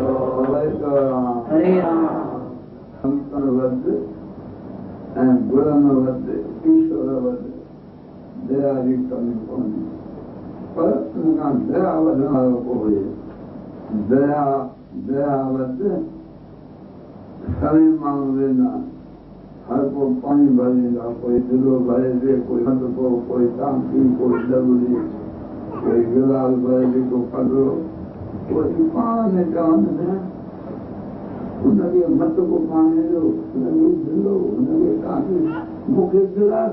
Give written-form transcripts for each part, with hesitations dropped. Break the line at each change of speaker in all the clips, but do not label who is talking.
हरे राम
संतन वध ऐं गुरन वध ईश्वर वध दया जी कमी कोन्हे पर उनखां दया वधण वारो को हुजे दया वध घणे माण्हू वेंदा हर को पाणी भरींदा कोई दिलो भरे दे कोई हंधको कोई टांकी कोई डबली कोई गिलास भरे दे को पगड़ो कोई पाण में चवनि उनखे मत को पाणी ॾियो उनखे दिलो उनखे टांकी मूंखे गिलास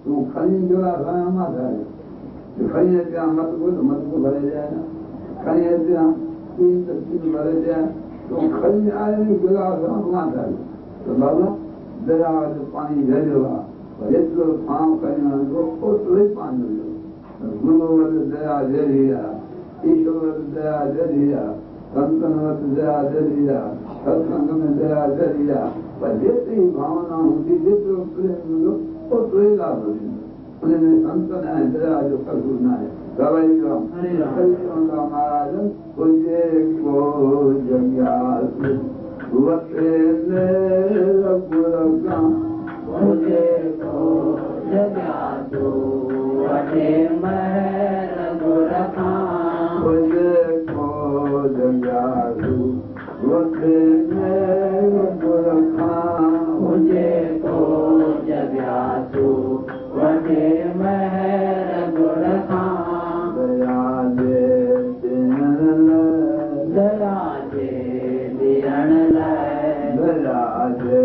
तूं खणी गिलास आया मां ठाहे खणी अचां मत को भरे ॾियां खणी अचां तीन भरे ॾियां तूं खणी आयो गिलास मां ठाहे त बाबा दया जो पाणी झरियो आहे पर एतिरो पाण खणी वञिबो ओतिरो ई पाणी हुयो गुरू वटि दया झरी आहे ईश्वर वटि दया झरी आहे संतन वटि दया झरी आहे सत्संग में दया झरी आहे पर जेतिरी भावना हूंदी जेतिरो प्रेम हूंदो ओतिरो ई लाभ थींदो उनमें संतन ऐं दया जो कसूर न आहे महाराज हुजे को जॻियास वटे
मुझे को जॻियास वटे महर गुरखां
हुजे को जॻियास वटे महर गुरखां
मुझे को जॻियास वटे महर गुरखां
दया जे ॾियण लाइ दया जे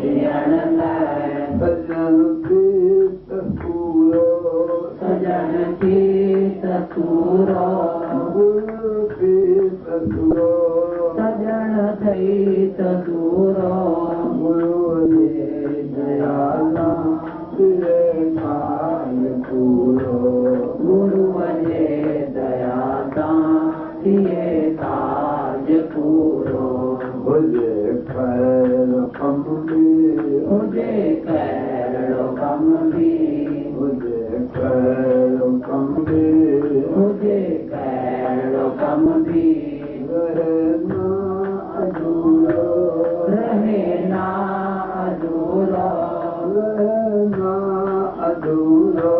ॾियण लाइ सजन की तसूरो गुरु की तसूरो
सजन थई तसूरो
गुरु जे दया तिरे काल पूरो
गुरु जे दया थिए काज पूरो
हुजे खैर कम भी
हुजे कहिड़ो कम बि
हुजे खैर कम भी
हुजे कहिड़ो कम बि
रहे ना अधूरो
रहे ना अधूरो
रहे ना अधूरो